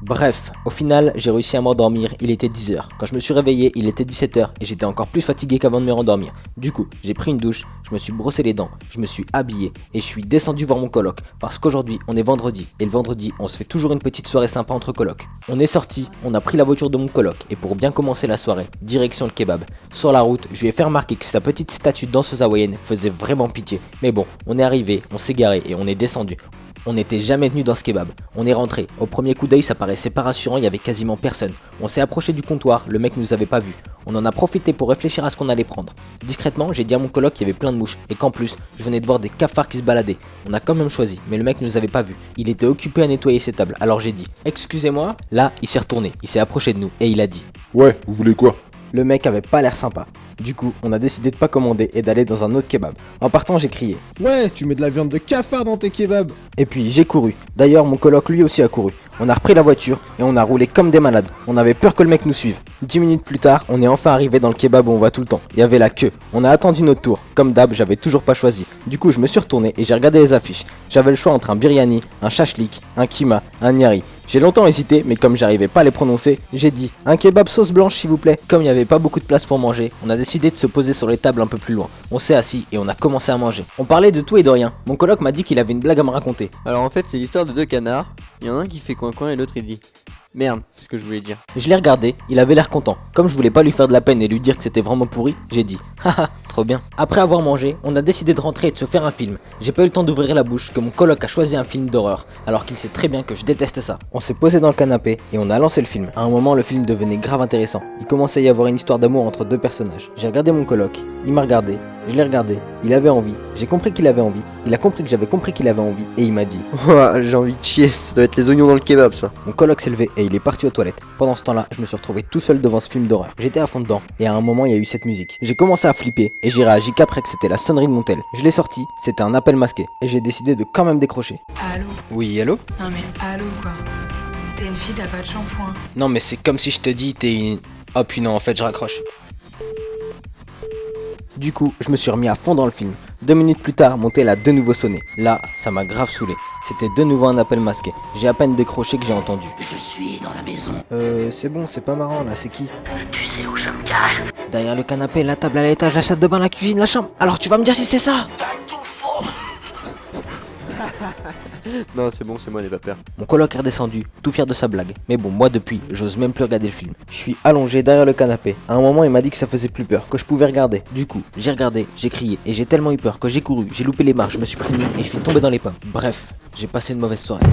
Bref, au final, j'ai réussi à m'endormir, il était 10h. Quand je me suis réveillé, il était 17h et j'étais encore plus fatigué qu'avant de me rendormir. Du coup, j'ai pris une douche, je me suis brossé les dents, je me suis habillé et je suis descendu voir mon coloc. Parce qu'aujourd'hui, on est vendredi et le vendredi, on se fait toujours une petite soirée sympa entre colocs. On est sorti, on a pris la voiture de mon coloc et pour bien commencer la soirée, direction le kebab. Sur la route, je lui ai fait remarquer que sa petite statue de danseuse hawaïenne faisait vraiment pitié. Mais bon, on est arrivé, on s'est garé et on est descendu. On n'était jamais venu dans ce kebab. On est rentré. Au premier coup d'œil, ça paraissait pas rassurant, il y avait quasiment personne. On s'est approché du comptoir, le mec nous avait pas vu. On en a profité pour réfléchir à ce qu'on allait prendre. Discrètement, j'ai dit à mon coloc qu'il y avait plein de mouches et qu'en plus, je venais de voir des cafards qui se baladaient. On a quand même choisi, mais le mec nous avait pas vu. Il était occupé à nettoyer ses tables. Alors j'ai dit "Excusez-moi". Là, il s'est retourné, il s'est approché de nous et il a dit Ouais, vous voulez quoi? Le mec avait pas l'air sympa. Du coup, on a décidé de pas commander et d'aller dans un autre kebab. En partant, j'ai crié. Ouais, tu mets de la viande de cafard dans tes kebabs. Et puis j'ai couru. D'ailleurs, mon coloc lui aussi a couru. On a repris la voiture et on a roulé comme des malades. On avait peur que le mec nous suive. 10 minutes plus tard, on est enfin arrivé dans le kebab où on va tout le temps. Il y avait la queue. On a attendu notre tour. Comme d'hab, j'avais toujours pas choisi. Du coup, je me suis retourné et j'ai regardé les affiches. J'avais le choix entre un biryani, un shashlik, un kima, un nihari. J'ai longtemps hésité, mais comme j'arrivais pas à les prononcer, j'ai dit un kebab sauce blanche s'il vous plaît. Comme il n'y avait pas beaucoup de place pour manger, on a décidé de se poser sur les tables un peu plus loin. On s'est assis et on a commencé à manger. On parlait de tout et de rien. Mon coloc m'a dit qu'il avait une blague à me raconter. Alors en fait, c'est l'histoire de deux canards. Il y en a un qui fait coin-coin et l'autre il dit merde, c'est ce que je voulais dire. Je l'ai regardé, il avait l'air content. Comme je voulais pas lui faire de la peine et lui dire que c'était vraiment pourri, j'ai dit haha, trop bien. Après avoir mangé, on a décidé de rentrer et de se faire un film. J'ai pas eu le temps d'ouvrir la bouche que mon coloc a choisi un film d'horreur, alors qu'il sait très bien que je déteste ça. On s'est posé dans le canapé et on a lancé le film. À un moment, le film devenait grave intéressant. Il commençait à y avoir une histoire d'amour entre deux personnages. J'ai regardé mon coloc, il m'a regardé, je l'ai regardé, il avait envie, j'ai compris qu'il avait envie, il a compris que j'avais compris qu'il avait envie et il m'a dit Ouah, j'ai envie de chier, ça doit être les oignons dans le kebab ça. Mon coloc s'est levé et il est parti aux toilettes. Pendant ce temps-là, je me suis retrouvé tout seul devant ce film d'horreur. J'étais à fond dedans et à un moment il y a eu cette musique. J'ai commencé à flipper et j'ai réagi qu'après que c'était la sonnerie de mon tel. Je l'ai sorti, c'était un appel masqué et j'ai décidé de quand même décrocher. Allô? Oui, allô? Non mais allô quoi? T'es une fille, t'as pas de shampoing. Non mais c'est comme si je te dis t'es une... Oh puis non, en fait je raccroche. Du coup, je me suis remis à fond dans le film. 2 minutes plus tard, mon tel a de nouveau sonné. Là, ça m'a grave saoulé. C'était de nouveau un appel masqué. J'ai à peine décroché que j'ai entendu. Je suis dans la maison. C'est bon, c'est pas marrant là, c'est qui? Tu sais où je me cache? Derrière le canapé, la table à l'étage, la salle de bain, la cuisine, la chambre. Alors tu vas me dire si c'est ça? T'as tout faux. Non, c'est bon, c'est moi, n'aie pas peur. Mon coloc est redescendu, tout fier de sa blague. Mais bon, moi depuis, j'ose même plus regarder le film. Je suis allongé derrière le canapé. À un moment, il m'a dit que ça faisait plus peur, que je pouvais regarder. Du coup, j'ai regardé, j'ai crié, et j'ai tellement eu peur que j'ai couru, j'ai loupé les marches, je me suis pris une et je suis tombé dans les pommes. Bref, j'ai passé une mauvaise soirée.